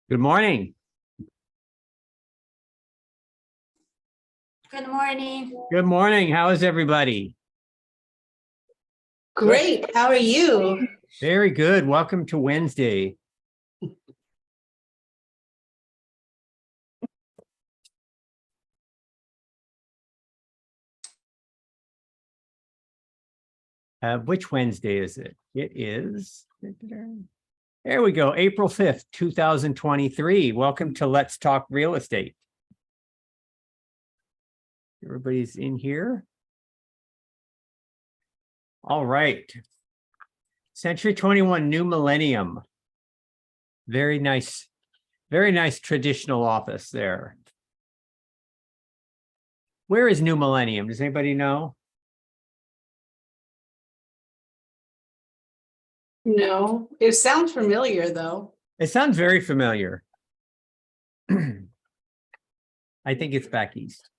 Good morning. Good morning. Good morning. How is everybody? Great. How are you? Very good. Welcome to Wednesday. Which Wednesday is it? It is, there we go, April 5th, 2023. Welcome to Let's Talk Real Estate. Everybody's in here. All right. Century 21 New Millennium. Very nice traditional office there. Where is New Millennium? Does anybody know? No, it sounds familiar though. It sounds very familiar. I think it's back east.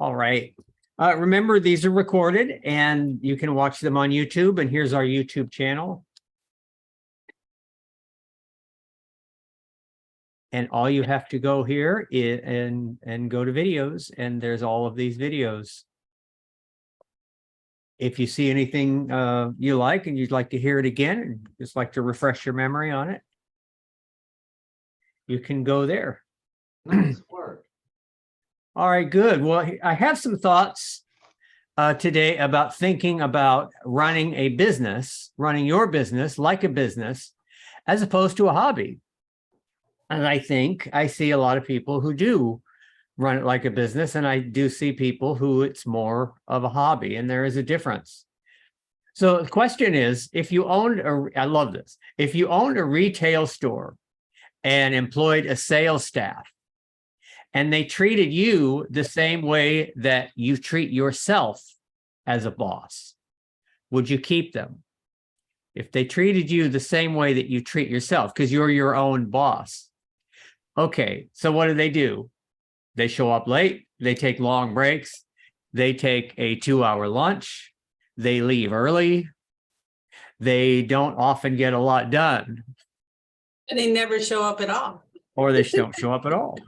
All right. Remember, these are recorded and you can watch them on YouTube. And here's our YouTube channel. And all you have to go here and go to videos, and there's all of these videos. If you see anything you like and you'd like to hear it again, and just like to refresh your memory on it, you can go there. Nice work. All right, good. Well, I have some thoughts today about thinking about running a business, running your business like a business, as opposed to a hobby. And I think I see a lot of people who do run it like a business, and I do see people who it's more of a hobby, and there is a difference. So the question is, if you owned I love this, if you owned a retail store and employed a sales staff, and they treated you the same way that you treat yourself as a boss, would you keep them? If they treated you the same way that you treat yourself, because you're your own boss. Okay, so what do? They show up late, they take long breaks, they take a 2-hour lunch, they leave early, they don't often get a lot done. And they never show up at all. Or they don't show up at all.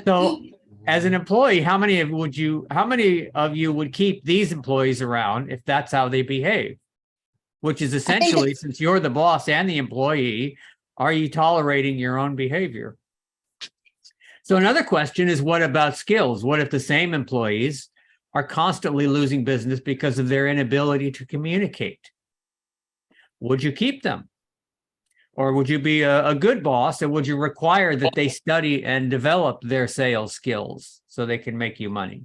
So as an employee, how many of you would keep these employees around if that's how they behave? Which is essentially, since you're the boss and the employee, are you tolerating your own behavior? So another question is, what about skills? What if the same employees are constantly losing business because of their inability to communicate? Would you keep them? Or would you be a good boss, and would you require that they study and develop their sales skills so they can make you money?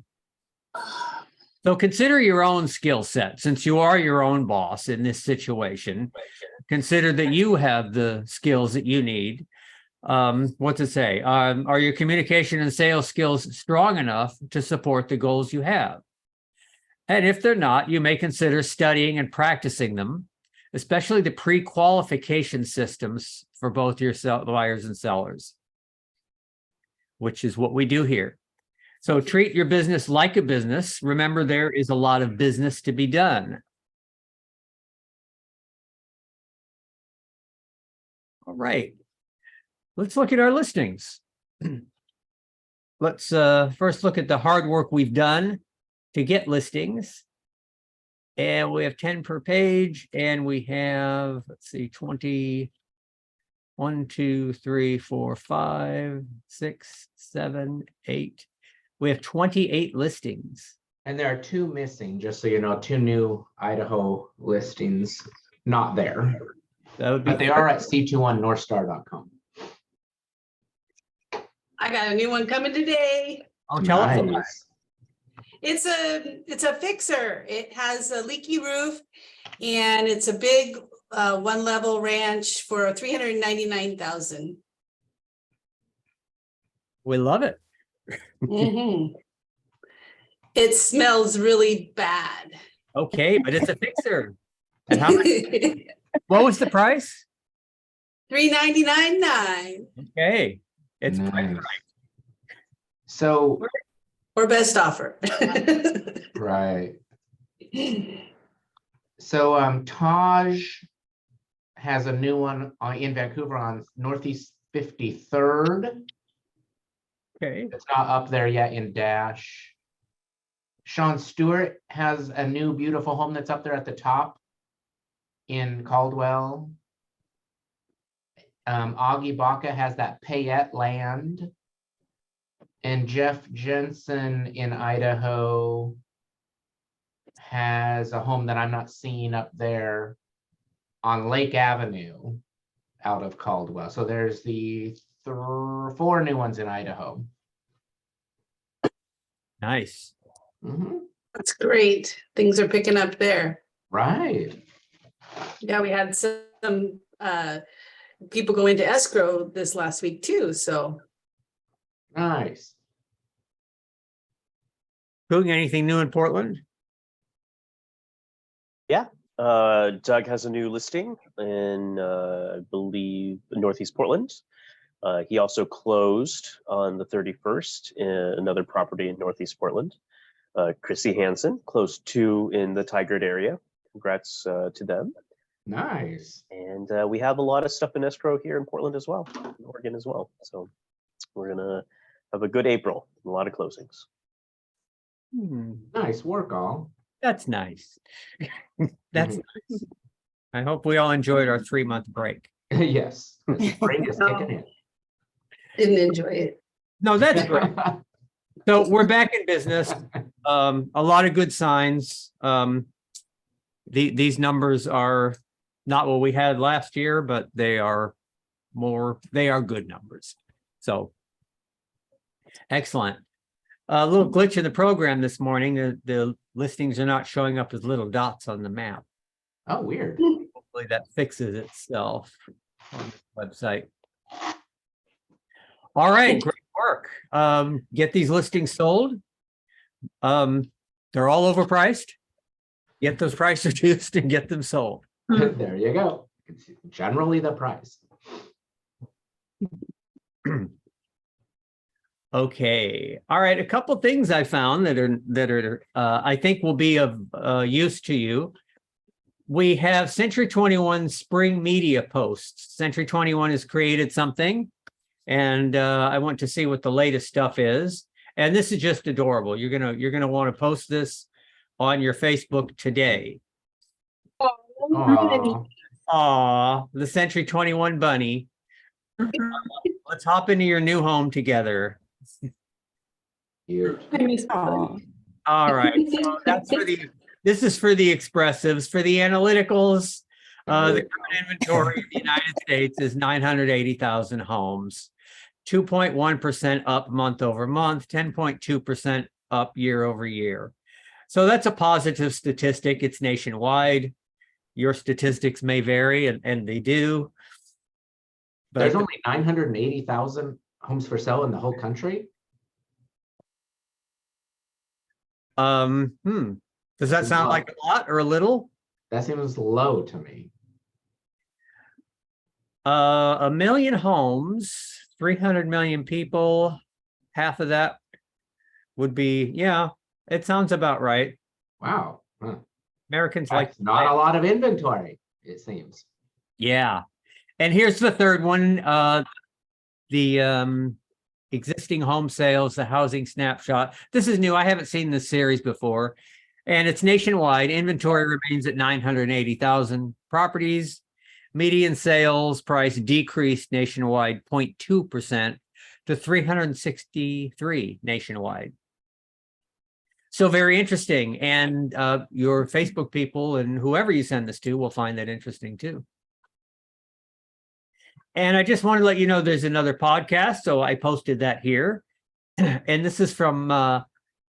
So consider your own skill set. Since you are your own boss in this situation, consider that you have the skills that you need. What to say? Are your communication and sales skills strong enough to support the goals you have? And if they're not, you may consider studying and practicing them, especially the pre-qualification systems for both your buyers and sellers, which is what we do here. So treat your business like a business. Remember, there is a lot of business to be done. All right, let's look at our listings. Let's first look at the hard work we've done to get listings. And we have 10 per page, and we have, let's see, 20, 1, 2, 3, 4, 5, 6, 7, 8. We have 28 listings. And there are 2 missing, just so you know, 2 new Idaho listings not there. That would be, but they are at c21northstar.com. I got a new one coming today. Oh, tell us about it. It's a fixer. It has a leaky roof, and it's a big 1-level ranch for $399,000. We love it. It smells really bad. Okay, but it's a fixer. And how much? What was the price? $399,900. Okay, it's Nice. priced right. So, or best offer. right. So Taj has a new one in Vancouver on Northeast 53rd. Okay. It's not up there yet in Dash. Sean Stewart has a new beautiful home that's up there at the top in Caldwell. Augie Baca has that Payette land. And Jeff Jensen in Idaho has a home that I'm not seeing up there on Lake Avenue out of Caldwell. So there's the 4 new ones in Idaho. Nice. Mhm. That's great. Things are picking up there. Right. Yeah, we had some people go into escrow this last week too, so. Nice. Doing anything new in Portland? Doug has a new listing in, I believe, Northeast Portland. He also closed on the 31st in another property in Northeast Portland. Chrissy Hansen closed 2 in the Tigard area. Congrats to them. Nice. And we have a lot of stuff in escrow here in Portland as well, in Oregon as well. So we're gonna have a good April, a lot of closings. Nice work, all. That's nice. That's nice. I hope we all enjoyed our 3-month break. Yes. Spring is kicking in. Didn't enjoy it. No, that's great. So we're back in business. A lot of good signs. These numbers are not what we had last year, but they are good numbers. So excellent. A little glitch in the program this morning. The listings are not showing up as little dots on the map. Oh, weird. Hopefully that fixes itself on the website. All right, great work. Get these listings sold. They're all overpriced. Get those price reduced and get them sold. There you go. It's generally the price. Okay. All right. A couple things I found that are I think will be of use to you. We have Century 21 spring media posts. Century 21 has created something, and I want to see what the latest stuff is. And this is just adorable. You're gonna want to post this on your Facebook today. Aw. Aw, the Century 21 bunny. Let's hop into your new home together. Cute. All right. So this is for the expressives. For the analyticals, the current inventory in the United States is 980,000 homes, 2.1% up month over month, 10.2% up year over year. So that's a positive statistic. It's nationwide. Your statistics may vary, and they do. But There's only 980,000 homes for sale in the whole country. Does that sound like a lot or a little? That seems low to me. 1 million homes, 300 million people, half of that would be, yeah, it sounds about right. Wow. Huh. Americans like That's not a lot of inventory, it seems. Yeah. And here's the third one, the existing home sales, the housing snapshot. This is new. I haven't seen this series before, and it's nationwide. Inventory remains at 980,000 properties. Median sales price decreased nationwide 0.2% to 363 nationwide. So very interesting. And your Facebook people and whoever you send this to will find that interesting too. And I just want to let you know there's another podcast. So I posted that here. And this is from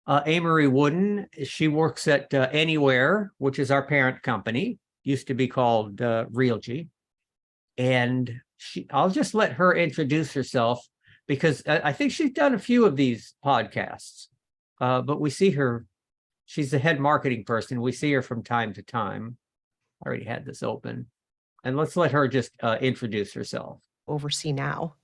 Amory Wooden. She works at Anywhere, which is our parent company. Used to be called Realgy. And I'll just let her introduce herself because I think she's done a few of these podcasts. But we see her, she's the head marketing person. We see her from time to time. I already had this open. And let's let her just introduce herself. Oversee now.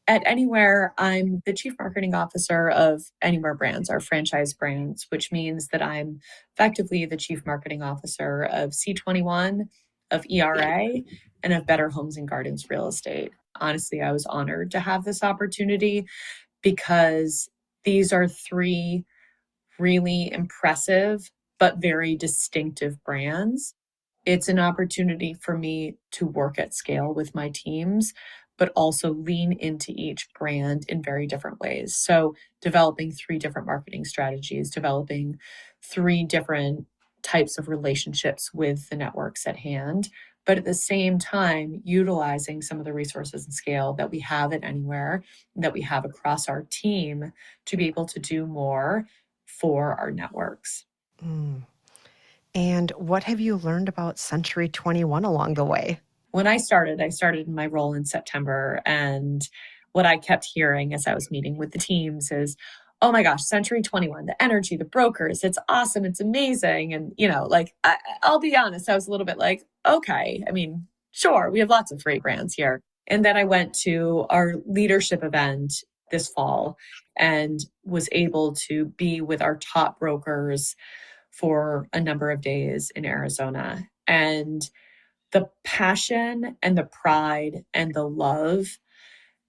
At Anywhere, I'm the chief marketing officer of Anywhere Brands, our franchise brands, which means that I'm effectively the chief marketing officer of C21, of ERA, and of Better Homes and Gardens Real Estate. Honestly, I was honored to have this opportunity because these are three really impressive but very distinctive brands. It's an opportunity for me to work at scale with my teams, but also lean into each brand in very different ways. So, developing three different marketing strategies, developing three different types of relationships with the networks at hand, but at the same time, utilizing some of the resources and scale that we have at Anywhere, that we have across our team to be able to do more for our networks. Mm. And what have you learned about Century 21 along the way? When I started in my role in September. And what I kept hearing as I was meeting with the teams is, oh my gosh, Century 21, the energy, the brokers, it's awesome, it's amazing. And, I'll be honest, I was a little bit like, okay, I mean, sure, we have lots of great brands here. And then I went to our leadership event this fall and was able to be with our top brokers for a number of days in Arizona. And the passion and the pride and the love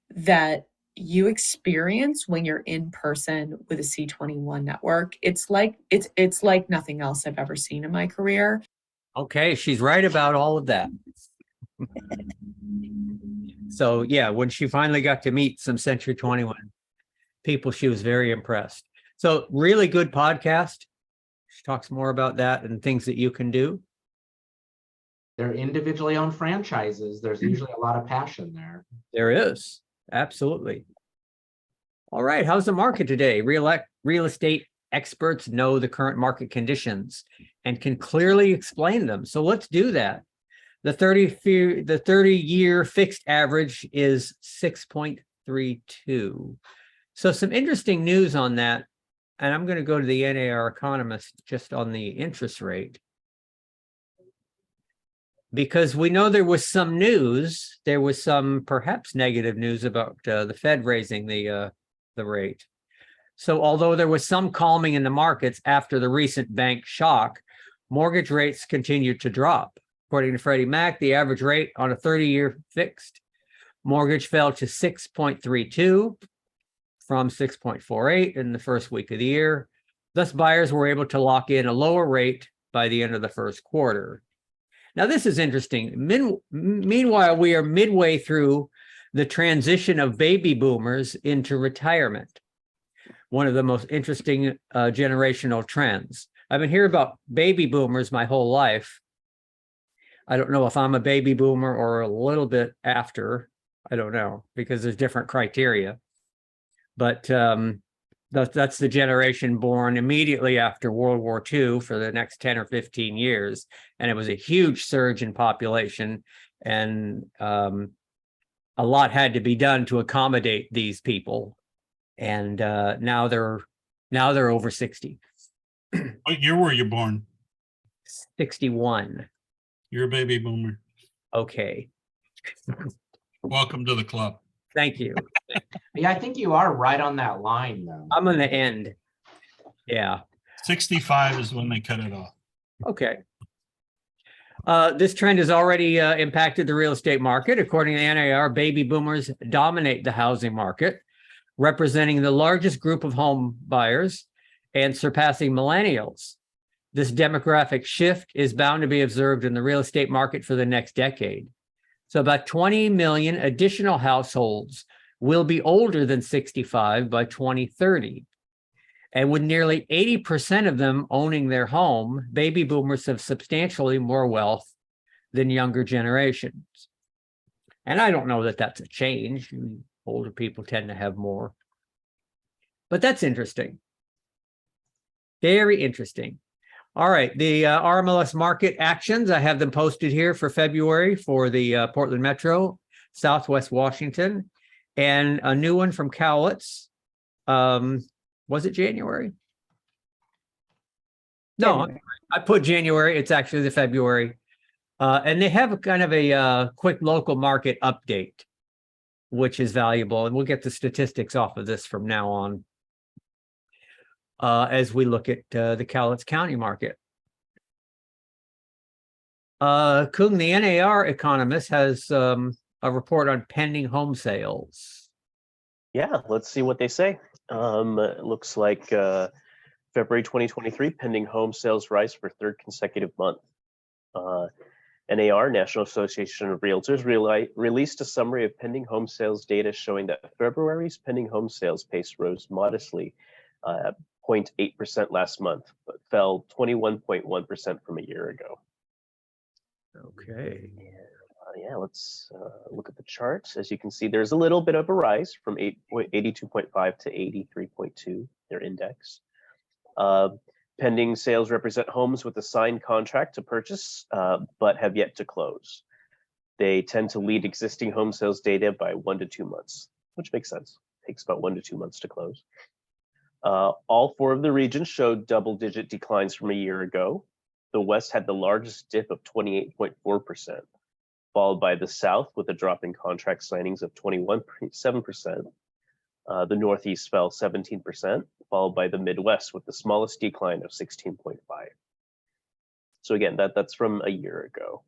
that you experience when you're in person with a C21 network, it's like nothing else I've ever seen in my career. Okay, she's right about all of that. So yeah, when she finally got to meet some Century 21 people, she was very impressed. So really good podcast. She talks more about that and things that you can do. They're individually owned franchises. There's usually a lot of passion there. There is, absolutely. All right, how's the market today? Real estate experts know the current market conditions and can clearly explain them. So let's do that. The 30-year fixed average is 6.32. So some interesting news on that. And I'm going to go to the NAR economist just on the interest rate. Because we know there was some news, there was some perhaps negative news about the Fed raising the rate. So although there was some calming in the markets after the recent bank shock, mortgage rates continued to drop. According to Freddie Mac, the average rate on a 30-year fixed mortgage fell to 6.32 from 6.48 in the first week of the year. Thus, buyers were able to lock in a lower rate by the end of the first quarter. Now, this is interesting. Meanwhile, we are midway through the transition of baby boomers into retirement, one of the most interesting generational trends. I've been hearing about baby boomers my whole life. I don't know if I'm a baby boomer or a little bit after. I don't know, because there's different criteria. But that's the generation born immediately after World War II for the next 10 or 15 years. And it was a huge surge in population. And a lot had to be done to accommodate these people. And now they're over 60. What year were you born? 61. You're a baby boomer. Okay. Welcome to the club. Thank you. Yeah, I think you are right on that line, though. I'm on the end. Yeah. 65 is when they cut it off. Okay. This trend has already impacted the real estate market. According to the NAR, baby boomers dominate the housing market, representing the largest group of home buyers and surpassing millennials. This demographic shift is bound to be observed in the real estate market for the next decade. So about 20 million additional households will be older than 65 by 2030. And with nearly 80% of them owning their home, baby boomers have substantially more wealth than younger generations. And I don't know that that's a change. Older people tend to have more. But that's interesting. Very interesting. All right, the RMLS market actions, I have them posted here for February for the Portland Metro, Southwest Washington, and a new one from Cowlitz. Was it January? No, January. I put January. It's actually the February. And they have a kind of a quick local market update. which is valuable. And we'll get the statistics off of this from now on. As we look at the Cowlitz County market. Kung, the NAR economist, has a report on pending home sales. Yeah, let's see what they say. It looks like February 2023 pending home sales rise for third consecutive month. NAR, National Association of Realtors, released a summary of pending home sales data showing that February's pending home sales pace rose modestly 0.8% last month, but fell 21.1% from a year ago. Okay. Yeah, let's look at the chart. As you can see, there's a little bit of a rise from 82.5 to 83.2, their index. Pending sales represent homes with a signed contract to purchase, but have yet to close. They tend to lead existing home sales data by 1 to 2 months, which makes sense. It takes about 1 to 2 months to close. All 4 of the regions showed double-digit declines from a year ago. The West had the largest dip of 28.4%, followed by the South with a drop in contract signings of 21.7%. The Northeast fell 17%, followed by the Midwest with the smallest decline of 16.5%. So again, that's from a year ago.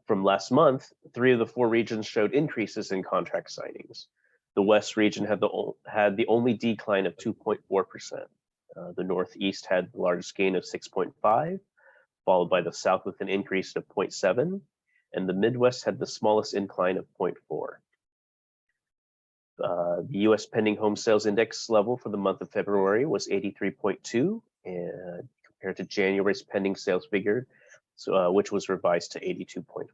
From last month, 3 of the 4 regions showed increases in contract signings. The West region had the only decline of 2.4%. The Northeast had the largest gain of 6.5%, followed by the South with an increase of 0.7%, and the Midwest had the smallest incline of 0.4%. The U.S. pending home sales index level for the month of February was 83.2, and compared to January's pending sales figure, which was revised to 82.5.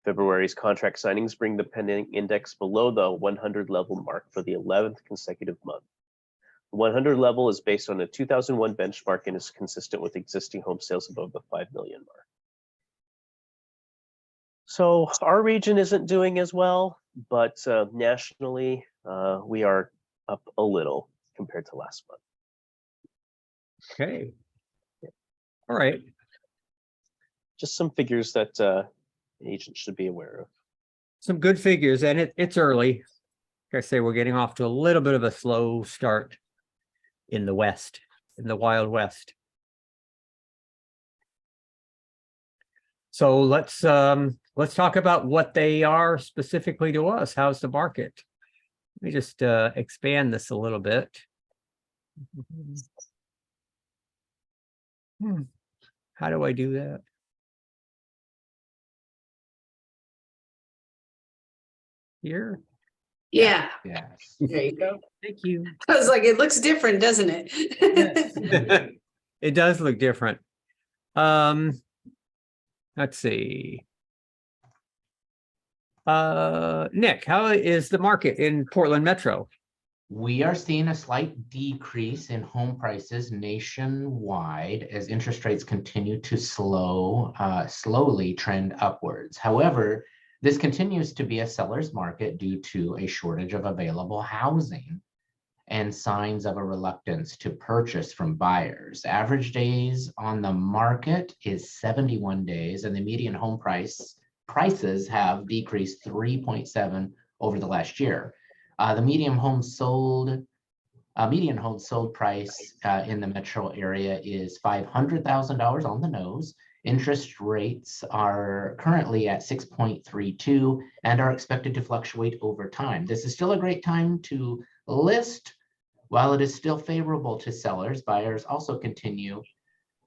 February's contract signings bring the pending index below the 100 level mark for the 11th consecutive month. The 100 level is based on a 2001 benchmark and is consistent with existing home sales above the 5 million mark. So our region isn't doing as well, but nationally, we are up a little compared to last month. Okay. All right. Just some figures that agents should be aware of. Some good figures, and it's early. Like I say, we're getting off to a little bit of a slow start in the West, in the Wild West. So let's talk about what they are specifically to us. How's the market? Let me just expand this a little bit. How do I do that? Here. Yeah, Yes. there you go. Thank you. I was like, it looks different, doesn't it? It does look different. Let's see. Nick, how is the market in Portland Metro? We are seeing a slight decrease in home prices nationwide as interest rates continue to slowly trend upwards. However, this continues to be a seller's market due to a shortage of available housing and signs of a reluctance to purchase from buyers. Average days on the market is 71 days, and the median home prices have decreased 3.7 over the last year. The median home sold price in the metro area is $500,000 on the nose. Interest rates are currently at 6.32 and are expected to fluctuate over time. This is still a great time to list. While it is still favorable to sellers, buyers also continue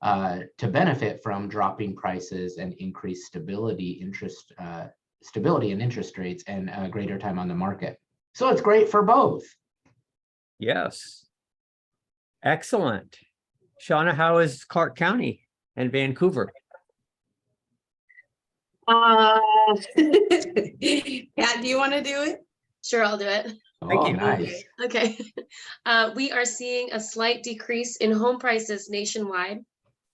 to benefit from dropping prices and increased stability in interest rates and greater time on the market. So it's great for both. Yes. Excellent. Shauna, how is Clark County and Vancouver? Pat, do you want to do it? Sure, I'll do it. Oh, nice. Okay. We are seeing a slight decrease in home prices nationwide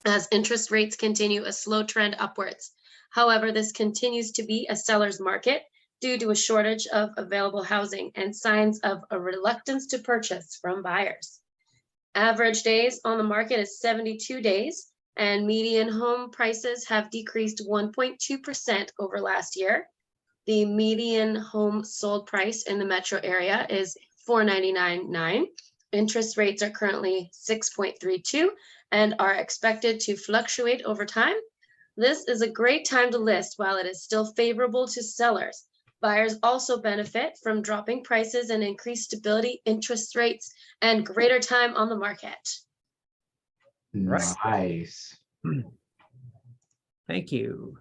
as interest rates continue a slow trend upwards. However, this continues to be a seller's market due to a shortage of available housing and signs of a reluctance to purchase from buyers. Average days on the market is 72 days, and median home prices have decreased 1.2% over last year. The median home sold price in the metro area is $499,900. Interest rates are currently 6.32 and are expected to fluctuate over time. This is a great time to list while it is still favorable to sellers. Buyers also benefit from dropping prices and increased stability, interest rates, and greater time on the market. Right. Nice. Thank you.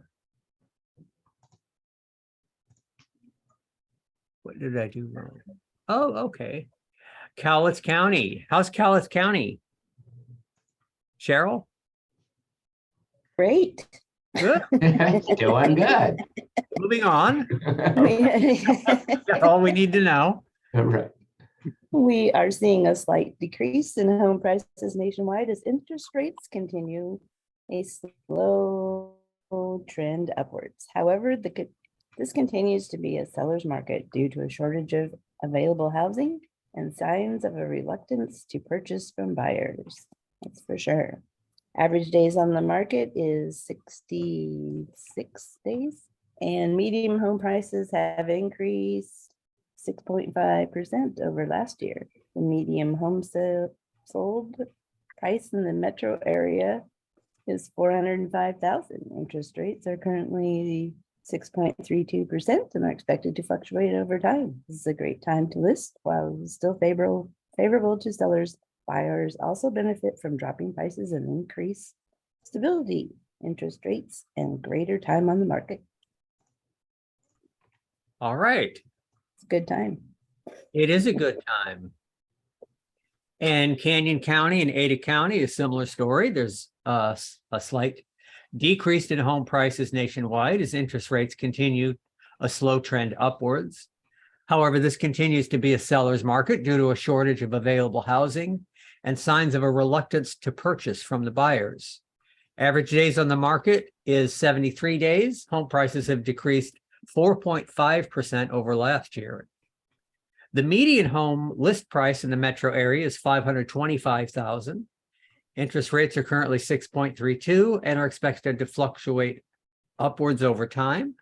What did I do wrong? Oh, okay. Cowlitz County. How's Cowlitz County? Cheryl? Great. Good. Doing good. Moving on. That's all we need to know. Right. We are seeing a slight decrease in home prices nationwide as interest rates continue a slow trend upwards. However, this continues to be a seller's market due to a shortage of available housing and signs of a reluctance to purchase from buyers. That's for sure. Average days on the market is 66 days, and median home prices have increased 6.5% over last year. The median home sold price in the metro area is $405,000. Interest rates are currently 6.32% and are expected to fluctuate over time. This is a great time to list while still favorable to sellers. Buyers also benefit from dropping prices and increased stability, interest rates, and greater time on the market. All right. It's a good time. It is a good time. And Canyon County and Ada County, a similar story. There's a slight decrease in home prices nationwide as interest rates continue a slow trend upwards. However, this continues to be a seller's market due to a shortage of available housing and signs of a reluctance to purchase from the buyers. Average days on the market is 73 days. Home prices have decreased 4.5% over last year. The median home list price in the metro area is $525,000. Interest rates are currently 6.32 and are expected to fluctuate upwards over time.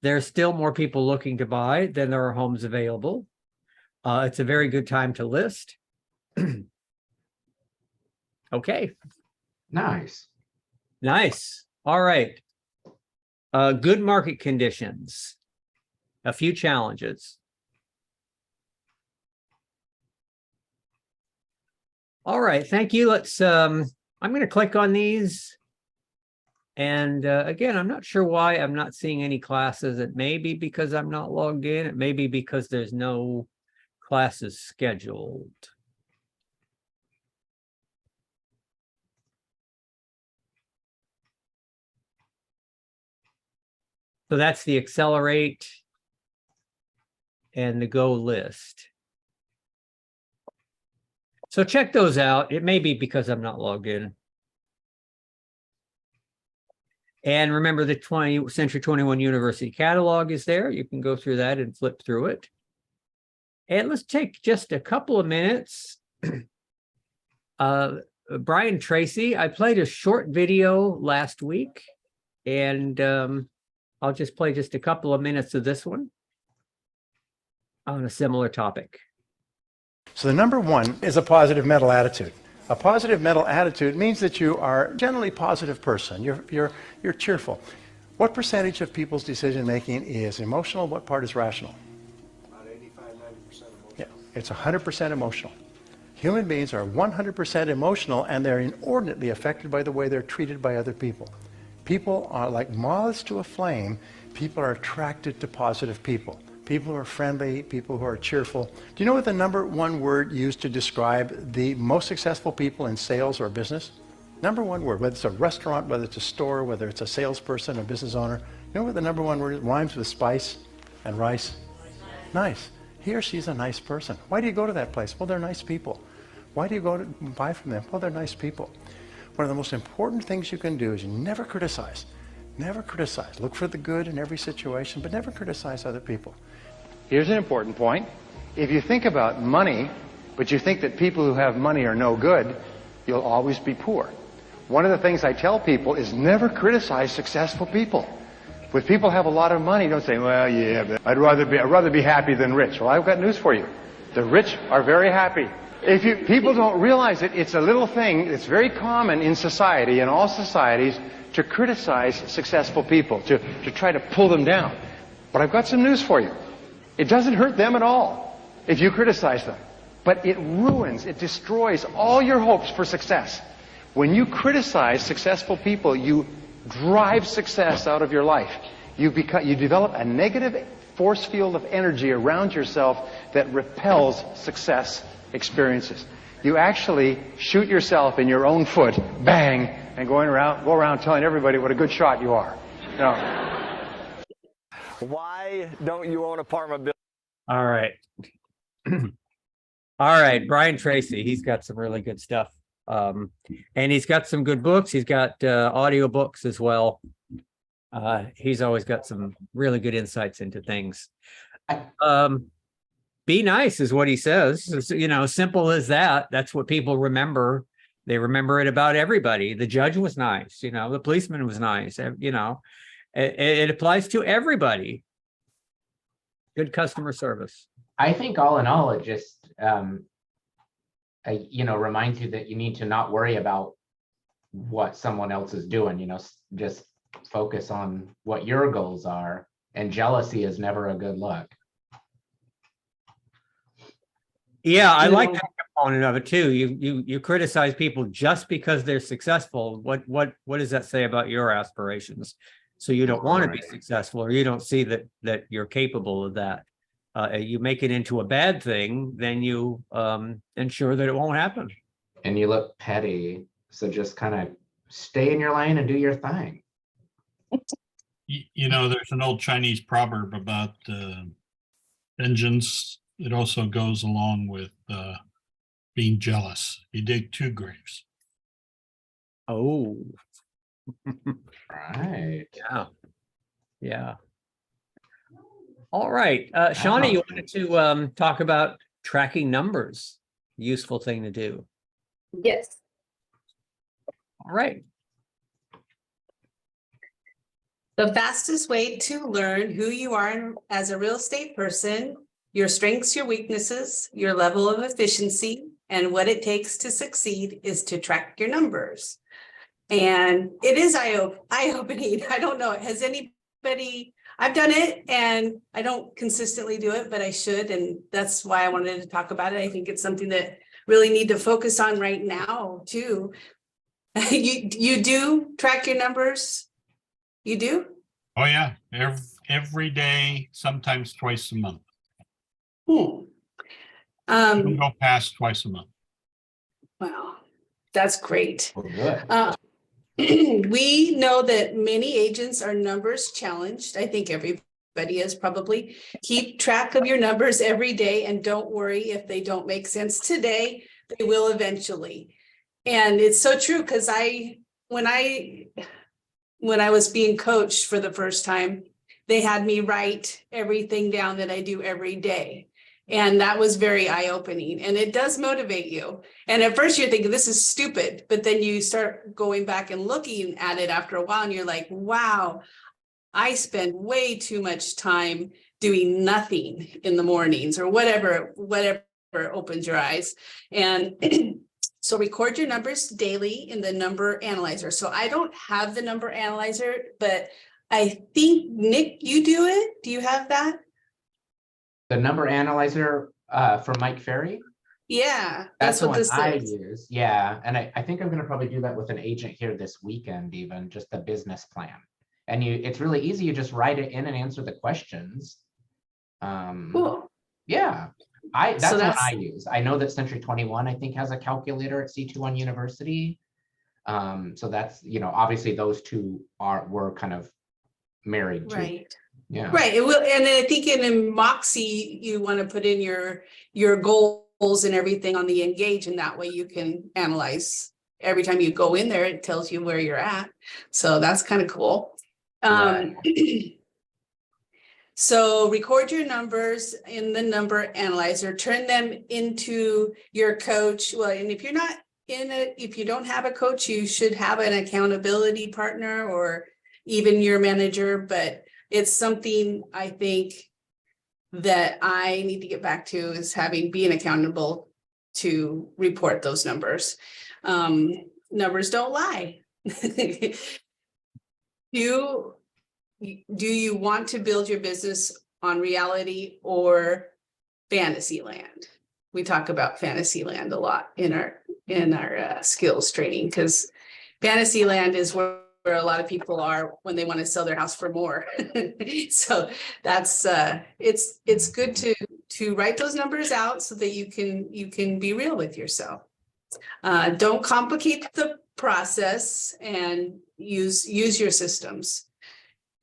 There are still more people looking to buy than there are homes available. It's a very good time to list. Okay. Nice. Nice. All right. Good market conditions. A few challenges. All right. Thank you. Let's, I'm going to click on these. And again, I'm not sure why I'm not seeing any classes. It may be because I'm not logged in. It may be because there's no classes scheduled. So that's the Accelerate and the Go list. So check those out. It may be because I'm not logged in. And remember, the Century 21 University catalog is there. You can go through that and flip through it. And let's take just a couple of minutes. Brian Tracy, I played a short video last week, and I'll just play just a couple of minutes of this one on a similar topic. So the number one is a positive mental attitude. A positive mental attitude means that you are a generally positive person. You're cheerful. What percentage of people's decision making is emotional? What part is rational? About 85–90% emotional. Yeah, it's 100% emotional. Human beings are 100% emotional, and they're inordinately affected by the way they're treated by other people. People are like moths to a flame. People are attracted to positive people. People who are friendly, people who are cheerful. Do you know what the number one word used to describe the most successful people in sales or business? Number one word, whether it's a restaurant, whether it's a store, whether it's a salesperson, a business owner. You know what the number one word is? Rhymes with spice and rice. Nice. He or she's a nice person. Why do you go to that place? Well, they're nice people. Why do you go to buy from them? Well, they're nice people. One of the most important things you can do is you never criticize. Never criticize. Look for the good in every situation, but never criticize other people. Here's an important point. If you think about money, but you think that people who have money are no good, you'll always be poor. One of the things I tell people is never criticize successful people. With people who have a lot of money, don't say, well, yeah, but I'd rather be happy than rich. Well, I've got news for you. The rich are very happy. People don't realize it, it's a little thing that's very common in society, in all societies, to criticize successful people, to try to pull them down. But I've got some news for you. It doesn't hurt them at all if you criticize them. But it ruins, it destroys all your hopes for success. When you criticize successful people, you drive success out of your life. You develop a negative force field of energy around yourself that repels success experiences. You actually shoot yourself in your own foot, bang, and go around telling everybody what a good shot you are. No. Why don't you own apartment building? All right. All right, Brian Tracy, he's got some really good stuff. And he's got some good books. He's got audio books as well. He's always got some really good insights into things. Be nice is what he says. It's, you know, simple as that. That's what people remember. They remember it about everybody. The judge was nice, you know, the policeman was nice, you know, it applies to everybody. Good customer service. I think all in all, it just, you know, reminds you that you need to not worry about what someone else is doing, you know, just focus on what your goals are, and jealousy is never a good look. Yeah, I like that component of it too. You criticize people just because they're successful. What does that say about your aspirations? So you don't want to be successful, or you don't see that you're capable of that. You make it into a bad thing, then you ensure that it won't happen. And you look petty, so just kind of stay in your lane and do your thing. You know, there's an old Chinese proverb about vengeance. It also goes along with being jealous. You dig two graves. Oh. Right. Yeah. Yeah. All right. Shawnee, you wanted to talk about tracking numbers. Useful thing to do. Yes. All right. The fastest way to learn who you are as a real estate person, your strengths, your weaknesses, your level of efficiency, and what it takes to succeed is to track your numbers. And it is eye-opening. I don't know. Has anybody, I've done it and I don't consistently do it, but I should. And that's why I wanted to talk about it. I think it's something that really need to focus on right now too. You do track your numbers? You do? Oh yeah, every day, sometimes twice a month. You Don't go past twice a month. Wow, that's great. Well, good. We know that many agents are numbers challenged. I think everybody is probably. Keep track of your numbers every day and don't worry if they don't make sense today, they will eventually. And it's so true because when I was being coached for the first time, they had me write everything down that I do every day. And that was very eye-opening, and it does motivate you. And at first you're thinking this is stupid, but then you start going back and looking at it after a while and you're like, wow, I spend way too much time doing nothing in the mornings or whatever opens your eyes. And so record your numbers daily in the number analyzer. So I don't have the number analyzer, but I think, Nick, you do it. Do you have that? The number analyzer from Mike Ferry? Yeah, That's the what one this I is. use. Yeah. And I think I'm going to probably do that with an agent here this weekend, even just the business plan. And it's really easy. You just write it in and answer the questions. Cool. Yeah. That's So what that's- I use. I know that Century 21, I think, has a calculator at C21 University. So that's, you know, obviously those two were kind of married to. Right. Yeah. Right. It will, and I think in Moxie, you want to put in your goals and everything on the Engage, and that way you can analyze. Every time you go in there, it tells you where you're at. So that's kind of cool. So record your numbers in the number analyzer, turn them into your coach. Well, and if you're not if you don't have a coach, you should have an accountability partner or, even your manager, but it's something I think that I need to get back to is being accountable to report those numbers. Numbers don't lie. Do you want to build your business on reality or fantasy land? We talk about fantasy land a lot in our skills training, because fantasy land is where a lot of people are when they want to sell their house for more. So that's it's good to write those numbers out so that you can be real with yourself. Don't complicate the process and use your systems.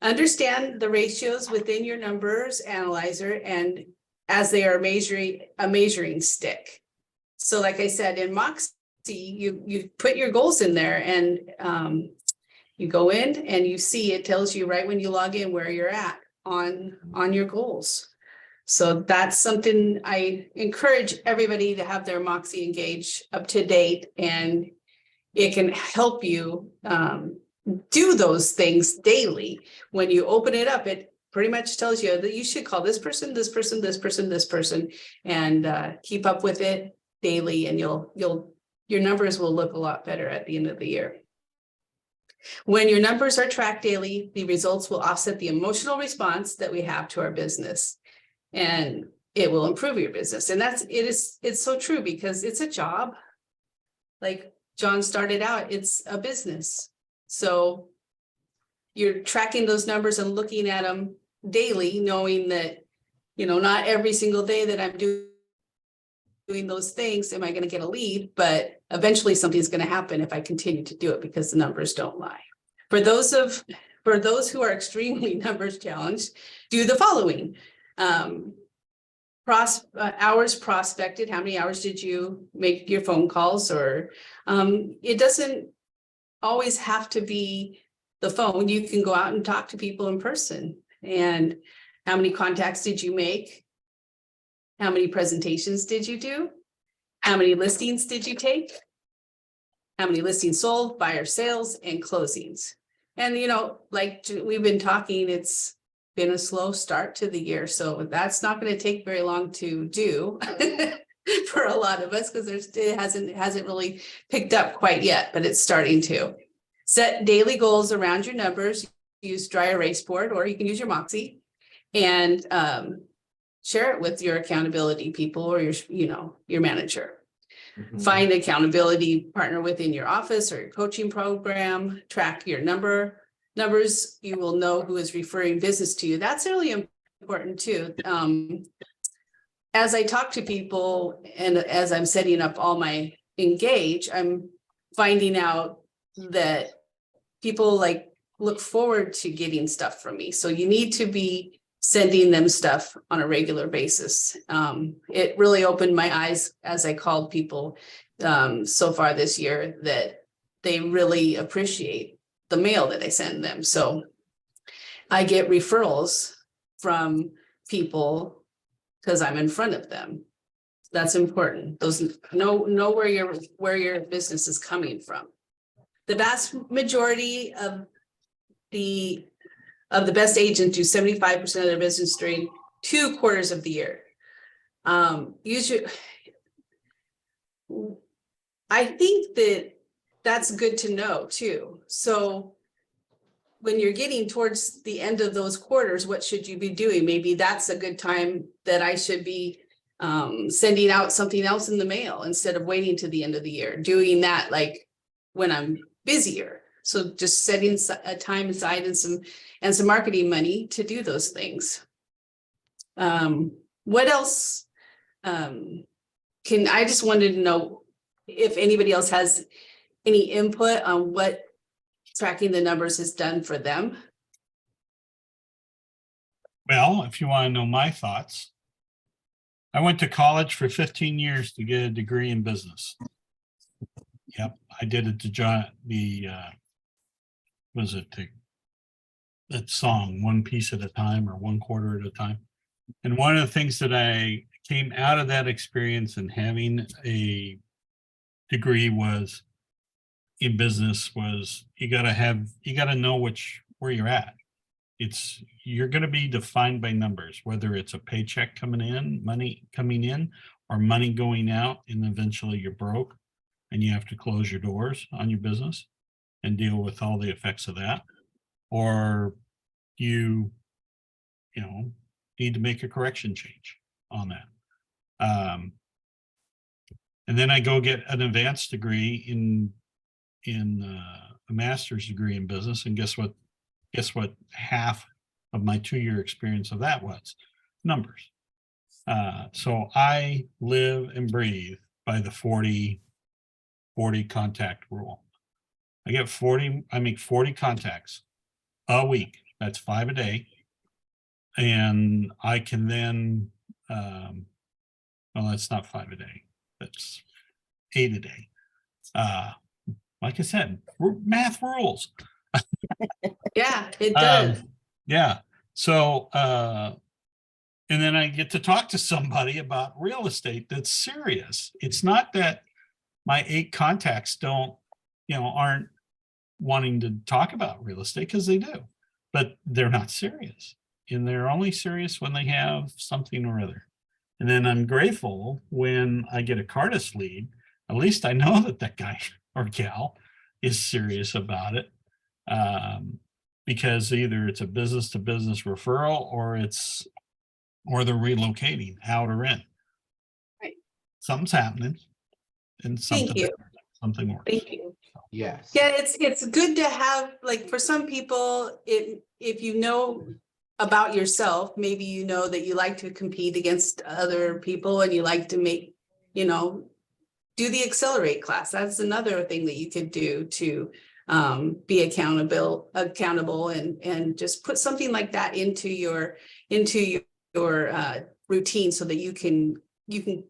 Understand the ratios within your numbers analyzer and as they are a measuring stick. So like I said, in Moxie, you put your goals in there and you go in and you see, it tells you right when you log in where you're at on your goals. So that's something I encourage everybody to have their Moxie Engage up to date, and it can help you do those things daily. When you open it up, it pretty much tells you that you should call this person, this person, this person, this person, and keep up with it daily, and your numbers will look a lot better at the end of the year. When your numbers are tracked daily, the results will offset the emotional response that we have to our business, and it will improve your business. And it's so true, because it's a job. Like John started out, it's a business. So you're tracking those numbers and looking at them daily, knowing that, not every single day that I'm doing those things am I going to get a lead, but eventually something's going to happen if I continue to do it, because the numbers don't lie. For those who are extremely numbers challenged, do the following. Hours prospected, how many hours did you make your phone calls? Or it doesn't always have to be the phone. You can go out and talk to people in person. And how many contacts did you make? How many presentations did you do? How many listings did you take? How many listings sold, buyer sales, and closings? And, like we've been talking, it's been a slow start to the year. So that's not going to take very long to do for a lot of us, because it hasn't really picked up quite yet, but it's starting to. Set daily goals around your numbers. Use dry erase board, or you can use your Moxie, and share it with your accountability people or your manager. Mm-hmm. Find an accountability partner within your office or your coaching program. Track your numbers. You will know who is referring business to you. That's really important too. As I talk to people and as I'm setting up all my Engage, I'm finding out that people look forward to getting stuff from me. So you need to be sending them stuff on a regular basis. It really opened my eyes as I called people so far this year, that they really appreciate the mail that I send them. So I get referrals from people because I'm in front of them. That's important. Those know where your business is coming from. The vast majority of the best agents do 75% of their business during 2 quarters of the year. I think that's good to know too. So when you're getting towards the end of those quarters, what should you be doing? Maybe that's a good time that I should be sending out something else in the mail instead of waiting to the end of the year, doing that when I'm busier. So just setting a time aside and some marketing money to do those things. What else I just wanted to know if anybody else has any input on what tracking the numbers has done for them. Well, if you want to know my thoughts, I went to college for 15 years to get a degree in business. Yep, I did it to that song, One Piece at a Time or One Quarter at a Time. And one of the things that I came out of that experience and having a degree in business was you got to know where you're at. You're going to be defined by numbers, whether it's a paycheck coming in, money coming in, or money going out, and eventually you're broke and you have to close your doors on your business and deal with all the effects of that. Or you need to make a correction change on that. And then I go get an advanced degree in a master's degree in business. And guess what half of my 2-year experience of that was? Numbers. So I live and breathe by the 40 contact rule. I make 40 contacts a week. That's 5 a day. And I can then, well, that's not 5 a day. That's 8 a day. Like I said, math rules. Yeah, it does. Yeah. So, and then I get to talk to somebody about real estate that's serious. It's not that my 8 contacts aren't wanting to talk about real estate, because they do, but they're not serious. And they're only serious when they have something or other. And then I'm grateful when I get a Cartus lead. At least I know that guy or gal is serious about it, because either it's a business to business referral or they're relocating out or in. Right. Something's happening, and Thank you. something works. Thank you. Yes. Yeah, it's good to have, like, for some people, if you know about yourself, maybe you know that you like to compete against other people and you like to make, do the Accelerate class. That's another thing that you could do to be accountable and just put something like that into your routine, so that you can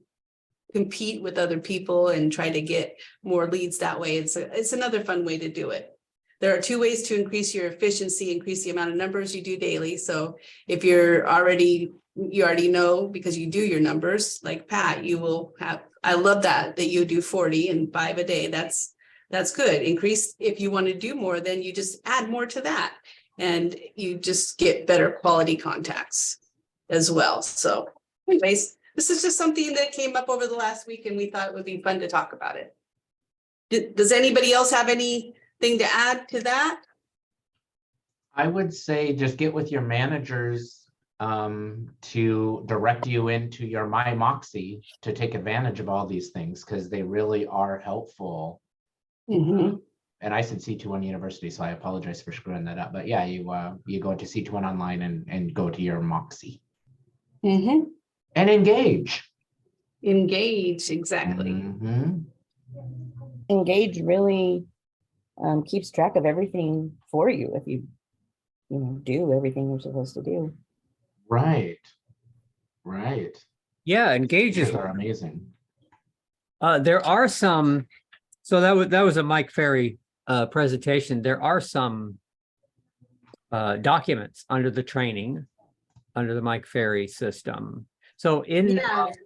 compete with other people and try to get more leads that way. It's another fun way to do it. There are 2 ways to increase your efficiency, increase the amount of numbers you do daily. So if you already know, because you do your numbers, like Pat, you will have, I love that you do 40 and 5 a day. That's good. Increase, if you want to do more, then you just add more to that, and you just get better quality contacts as well. So anyways, this is just something that came up over the last week, and we thought it would be fun to talk about it. Does anybody else have anything to add to that? I would say just get with your managers to direct you into your My Moxie to take advantage of all these things, because they really are helpful. Mm-hmm. And I said C21 University, so I apologize for screwing that up. But yeah, you go into C21 online and go to your Moxie. Mm-hmm. And engage. Engage, exactly. Mm-hmm. Engage really keeps track of everything for you if you do everything you're supposed to do. Right. Yeah, Engage is, These are amazing. there are some, so that was a Mike Ferry presentation. There are some documents under the training, under the Mike Ferry system. So in I was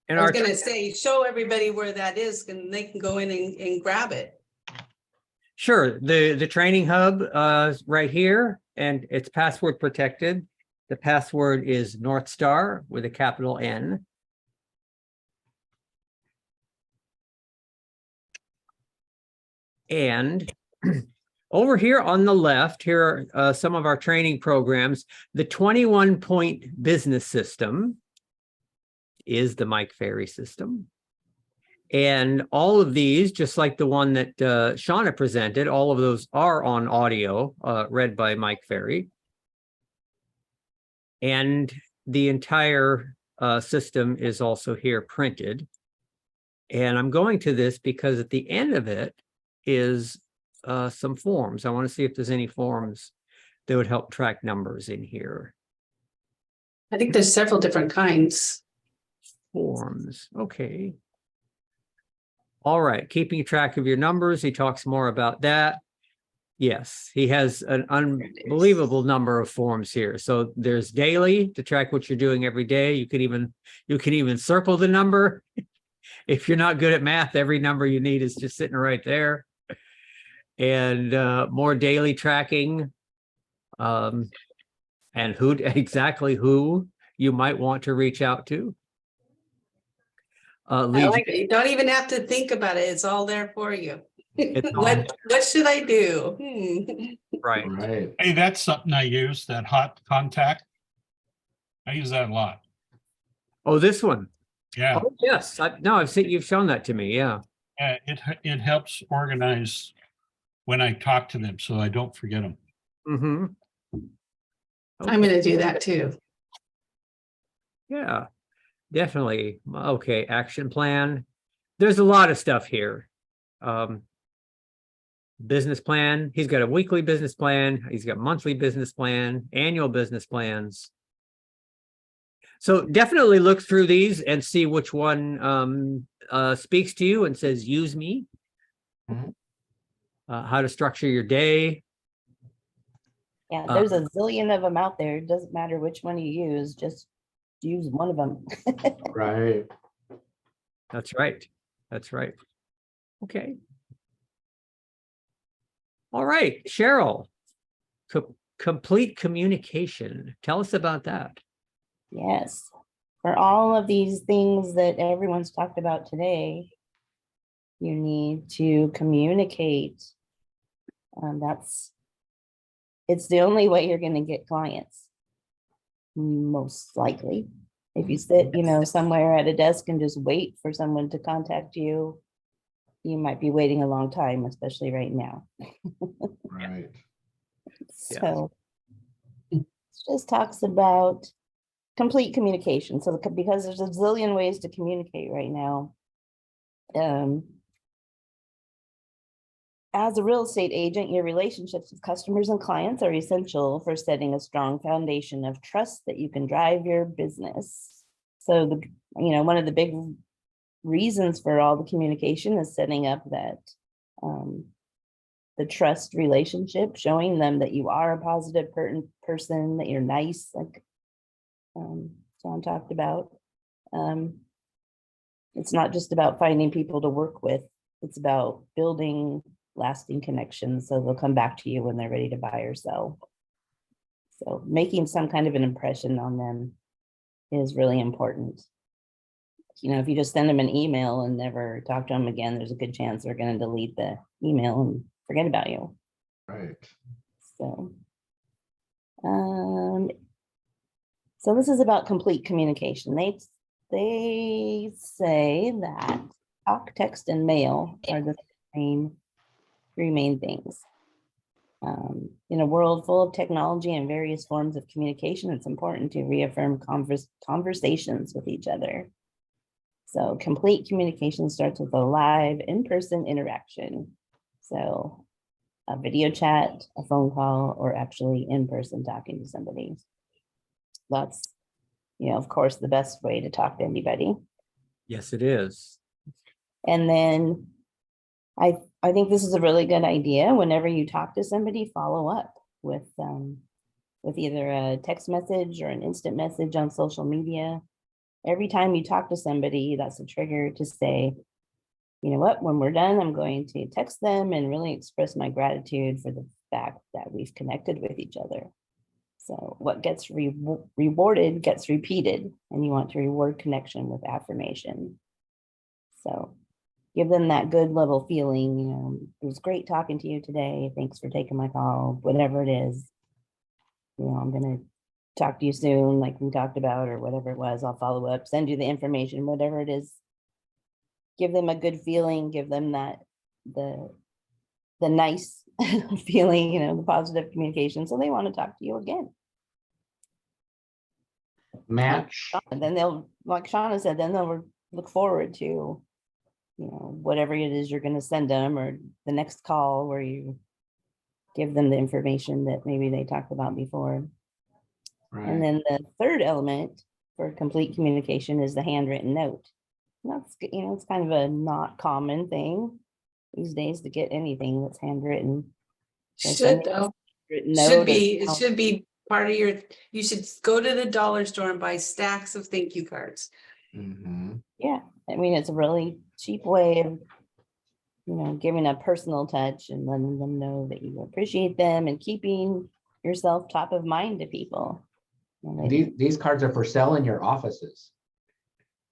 our, gonna say, show everybody where that is, and they can go in and grab it. sure, the training hub right here, and it's password protected. The password is North Star with a capital N. And over here on the left, here are some of our training programs. The 21-point business system is the Mike Ferry system. And all of these, just like the one that Shauna presented, all of those are on audio, read by Mike Ferry. And the entire system is also here printed. And I'm going to this because at the end of it is some forms. I want to see if there's any forms that would help track numbers in here. I think there's several different kinds. Forms, okay. All right, keeping track of your numbers. He talks more about that. Yes, he has an unbelievable number of forms here. So there's daily to track what you're doing every day. You can even circle the number. If you're not good at math, every number you need is just sitting right there. And more daily tracking. and who exactly who you might want to reach out to. I Lead like it. You don't even have to think about it. It's all there for you. It's all- What should I do? right. Right. Hey, that's something I use, that hot contact. I use that a lot. Oh, this one. Yeah, Oh, yes. No, I've seen, you've shown that to me. Yeah. it helps organize when I talk to them, so I don't forget them. Mm-hmm. I'm gonna do that too. Yeah, definitely. Okay, action plan. There's a lot of stuff here. Business plan. He's got a weekly business plan. He's got monthly business plan, annual business plans. So definitely look through these and see which one speaks to you and says, use me. Mhm. How to structure your day. Yeah, there's a zillion of them out there. It doesn't matter which one you use, just use one of them. Right. That's right. That's right. Okay. All right, Cheryl. Complete communication. Tell us about that. Yes, for all of these things that everyone's talked about today, you need to communicate. It's the only way you're going to get clients, most likely. If you sit, somewhere at a desk and just wait for someone to contact you, you might be waiting a long time, especially right now. Right. So it just talks about complete communication. So because there's a zillion ways to communicate right now. As a real estate agent, your relationships with customers and clients are essential for setting a strong foundation of trust that you can drive your business. So one of the big reasons for all the communication is setting up that the trust relationship, showing them that you are a positive person, that you're nice, like John talked about. It's not just about finding people to work with, it's about building lasting connections so they'll come back to you when they're ready to buy or sell. So making some kind of an impression on them is really important. If you just send them an email and never talk to them again, there's a good chance they're going to delete the email and forget about you. Right. So this is about complete communication. They say that talk, text, and mail are the three main things. In a world full of technology and various forms of communication, it's important to reaffirm conversations with each other. So complete communication starts with a live in-person interaction. So a video chat, a phone call, or actually in person talking to somebody. That's, of course, the best way to talk to anybody. Yes, it is. And then I think this is a really good idea. Whenever you talk to somebody, follow up with either a text message or an instant message on social media. Every time you talk to somebody, that's a trigger to say, you know what, when we're done, I'm going to text them and really express my gratitude for the fact that we've connected with each other. So what gets rewarded gets repeated, and you want to reward connection with affirmation. So give them that good little feeling, it was great talking to you today. Thanks for taking my call, whatever it is. I'm going to talk to you soon, like we talked about, or whatever it was. I'll follow up, send you the information, whatever it is. Give them a good feeling, give them that, the nice feeling, the positive communication. So they want to talk to you again. Match. And then they'll, like Shauna said, then they'll look forward to, whatever it is you're going to send them, or the next call where you give them the information that maybe they talked about before. Right. And then the third element for complete communication is the handwritten note. That's, it's kind of a not common thing these days to get anything that's handwritten. Should though. It should be part of you should go to the dollar store and buy stacks of thank you cards. Mm-hmm. Yeah. It's a really cheap way of, giving a personal touch and letting them know that you appreciate them, and keeping yourself top of mind to people. And they- These cards are for sale in your offices.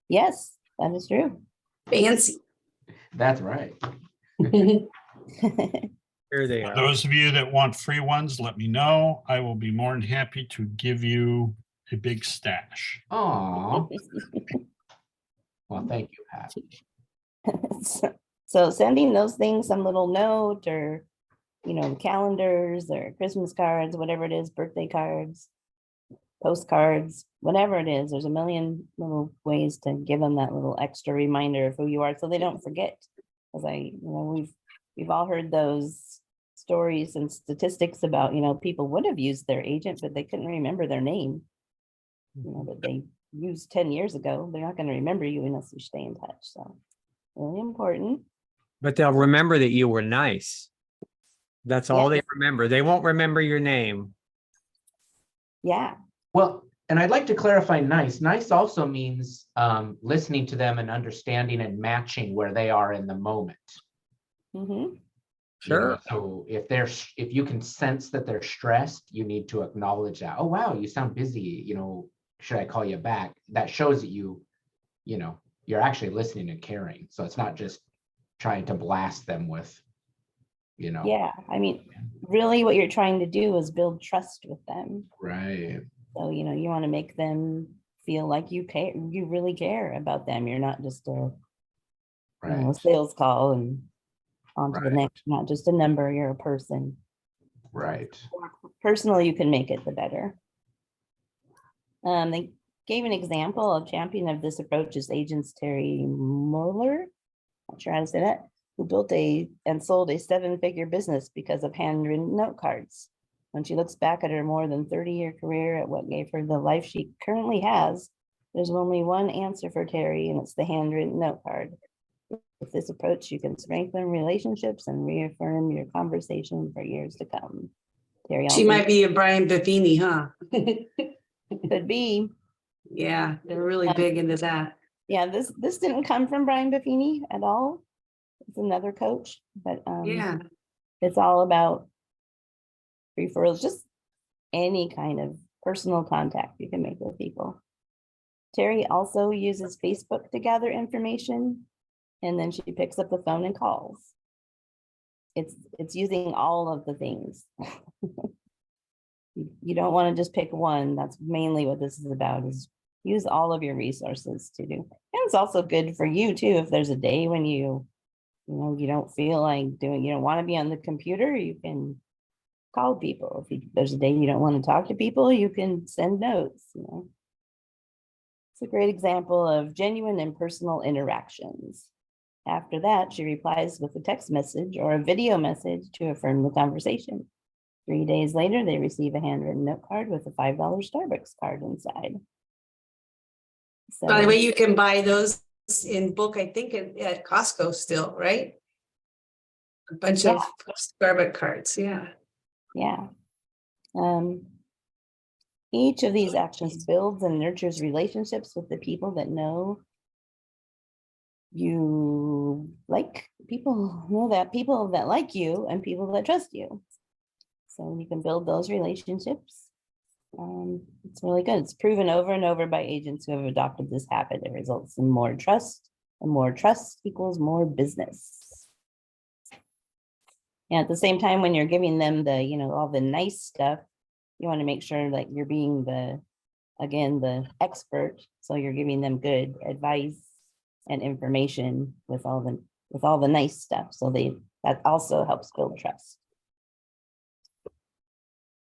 Yes, that is true. Fancy. That's right. Here they For are. those of you that want free ones, let me know. I will be more than happy to give you a big stash. Aw. Well, thank you, Pat. So sending those things, some little note or, calendars or Christmas cards, whatever it is, birthday cards, postcards, whatever it is, there's a million little ways to give them that little extra reminder of who you are so they don't forget. Because we've all heard those stories and statistics about, people would have used their agent, but they couldn't remember their name. That they used 10 years ago. They're not going to remember you unless you stay in touch. So really important. But they'll remember that you were nice. That's all Yeah. they remember. They won't remember your name. Yeah. Well, and I'd like to clarify nice. Nice also means listening to them and understanding and matching where they are in the moment. Mm-hmm. Sure. So if you can sense that they're stressed, you need to acknowledge that. Oh, wow, you sound busy. Should I call you back? That shows that you're actually listening and caring. So it's not just trying to blast them with, Yeah. I mean, really what you're trying to do is build trust with them. Right. So, you want to make them feel like you care, you really care about them. You're not just a sales call and on to the Right. next, not just a number, you're a person. Right. The more personal you can make it, the better. They gave an example of champion of this approach is agents Terry Mueller, not sure how to say that, who built and sold a 7-figure business because of handwritten note cards. When she looks back at her more than 30-year career at what gave her the life she currently has, there's only one answer for Terry, and it's the handwritten note card. With this approach, you can strengthen relationships and reaffirm your conversation for years to come. Terry She also might be a Brian Buffini, huh? could be. Yeah, they're really big into that. Yeah, this didn't come from Brian Buffini at all. It's another coach, but Yeah. it's all about referrals, just any kind of personal contact you can make with people. Terry also uses Facebook to gather information, and then she picks up the phone and calls. It's using all of the things. You don't want to just pick one. That's mainly what this is about, is use all of your resources to do. And it's also good for you too. If there's a day when you don't feel like doing, you don't want to be on the computer, you can call people. If there's a day you don't want to talk to people, you can send notes. It's a great example of genuine and personal interactions. After that, she replies with a text message or a video message to affirm the conversation. 3 days later, they receive a handwritten note card with a $5 Starbucks card inside. So, By the way, you can buy those in bulk, I think at Costco still, right? A bunch of Starbucks cards, yeah. yeah. Each of these actions builds and nurtures relationships with the people that know you like. People know that people that like you and people that trust you. So you can build those relationships. It's really good. It's proven over and over by agents who have adopted this habit. It results in more trust, and more trust equals more business. And at the same time, when you're giving them the, all the nice stuff, you want to make sure that you're being the expert. So you're giving them good advice and information with all the nice stuff. So that also helps build trust.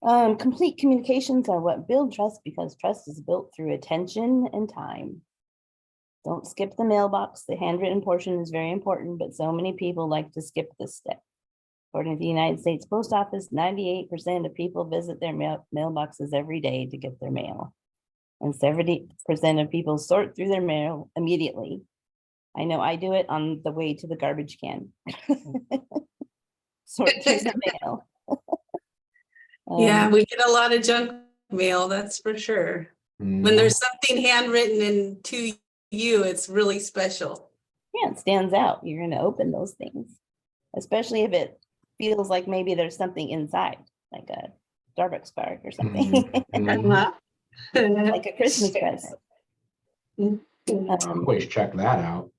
Complete communications are what build trust, because trust is built through attention and time. Don't skip the mailbox. The handwritten portion is very important, but so many people like to skip this step. According to the United States Post Office, 98% of people visit their mailboxes every day to get their mail. And 70% of people sort through their mail immediately. I know I do it on the way to the garbage can. Sort through the mail. Yeah, we get a lot of junk mail, that's for sure. When there's something handwritten and to you, it's really special. Yeah, it stands out. You're going to open those things, especially if it feels like maybe there's something inside, like a Starbucks card or something, like a Christmas present. Always check that out.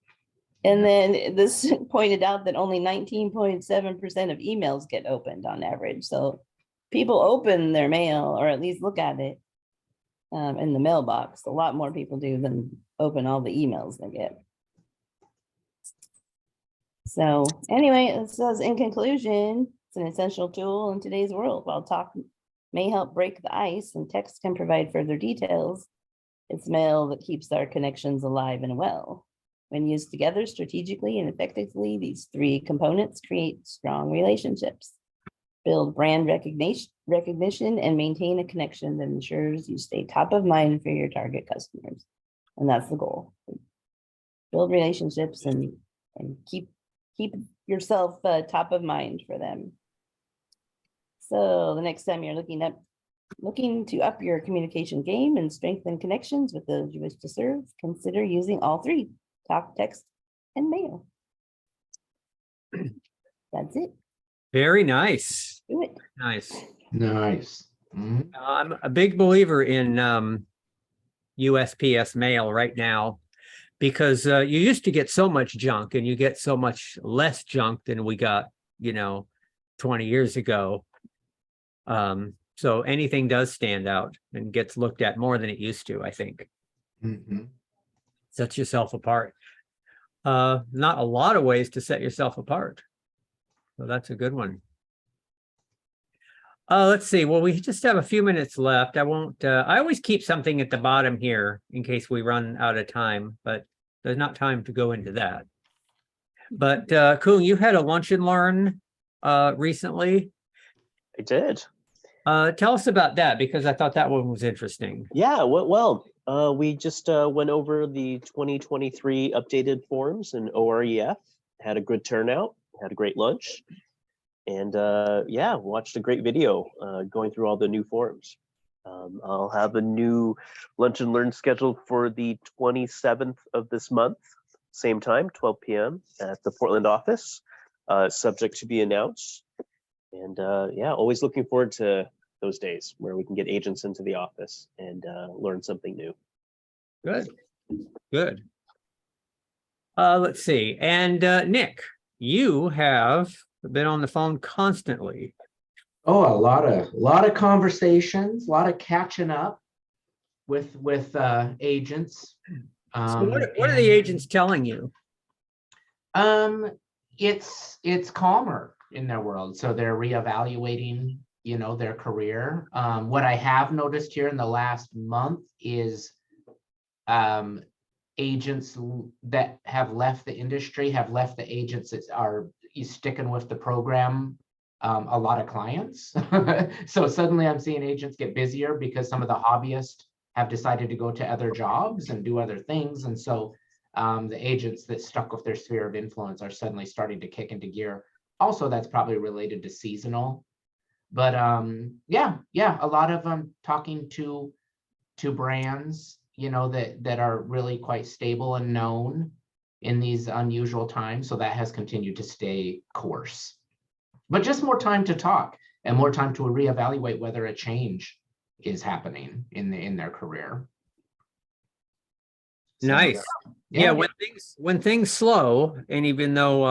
And then this pointed out that only 19.7% of emails get opened on average. So people open their mail, or at least look at it in the mailbox. A lot more people do than open all the emails they get. So anyway, it says, in conclusion, it's an essential tool in today's world. While talk may help break the ice and text can provide further details, it's mail that keeps our connections alive and well. When used together strategically and effectively, these three components create strong relationships, build brand recognition, and maintain a connection that ensures you stay top of mind for your target customers. And that's the goal. Build relationships and keep yourself top of mind for them. So the next time you're looking to up your communication game and strengthen connections with those you wish to serve, consider using all three: talk, text, and mail. That's it. Very nice. Do it. Nice. Nice. Mhm. I'm a big believer in USPS mail right now, because you used to get so much junk, and you get so much less junk than we got, 20 years ago. So anything does stand out and gets looked at more than it used to, I think. Mhm. Sets yourself apart. Not a lot of ways to set yourself apart. So that's a good one. Let's see. Well, we just have a few minutes left. I won't, I always keep something at the bottom here in case we run out of time, but there's not time to go into that. But Kuhn, you had a lunch and learn recently. I did. Tell us about that, because I thought that one was interesting. Yeah, well, we just went over the 2023 updated forms in OREF, had a good turnout, had a great lunch, and yeah, watched a great video going through all the new forms. I'll have a new lunch and learn scheduled for the 27th of this month, same time, 12 p.m. at the Portland office, subject to be announced. And yeah, always looking forward to those days where we can get agents into the office and learn something new. Good, good. Let's see. And Nick, you have been on the phone constantly. Oh, a lot of conversations, a lot of catching up with agents. So what are the agents telling you? It's calmer in their world, so they're reevaluating, their career. What I have noticed here in the last month is agents that have left the industry have left the agents that are sticking with the program. A lot of clients. So suddenly I'm seeing agents get busier because some of the hobbyists have decided to go to other jobs and do other things. And so the agents that stuck with their sphere of influence are suddenly starting to kick into gear. Also, that's probably related to seasonal. But yeah, a lot of them talking to brands, that are really quite stable and known in these unusual times. So that has continued to stay course. But just more time to talk and more time to reevaluate whether a change is happening in their career. So, Nice. Yeah, when things slow, and even though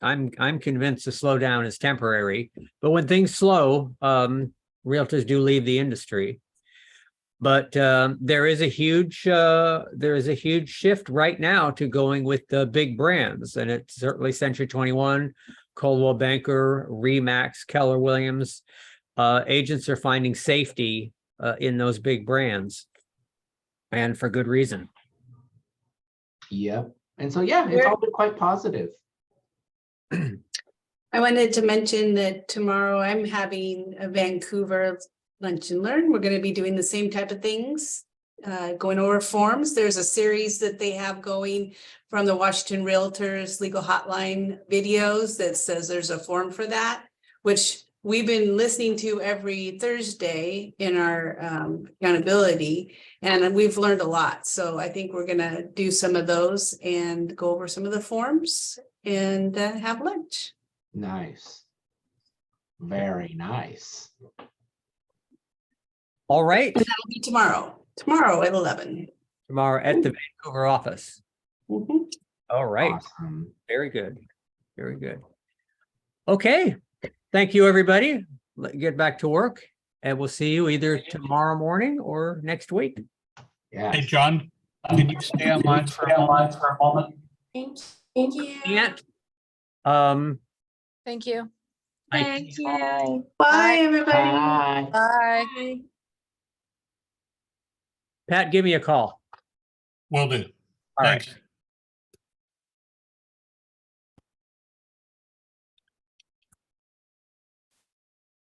I'm convinced the slowdown is temporary, but when things slow, realtors do leave the industry. But there is a huge shift right now to going with the big brands, and it's certainly Century 21, Coldwell Banker, Remax, Keller Williams. Agents are finding safety in those big brands, and for good reason. Yep. And so, yeah, it's all been quite positive. I wanted to mention that tomorrow I'm having a Vancouver lunch and learn. We're going to be doing the same type of things, going over forms. There's a series that they have going from the Washington Realtors Legal Hotline videos that says there's a form for that, which we've been listening to every Thursday in our accountability, and we've learned a lot. So I think we're going to do some of those and go over some of the forms and have lunch. Nice. Very nice. All right, And that'll be tomorrow at 11. tomorrow at the Vancouver office. Mhm. All right, Awesome. very good, very good. Okay, thank you, everybody. Get back to work, and we'll see you either tomorrow morning or next week. Yeah. Hey, John, can you stay online for a moment? Thank you. Can't. Thank you. Thank you. Bye, everybody. Bye. Bye. Pat, give me a call. Will do. All right. Thanks.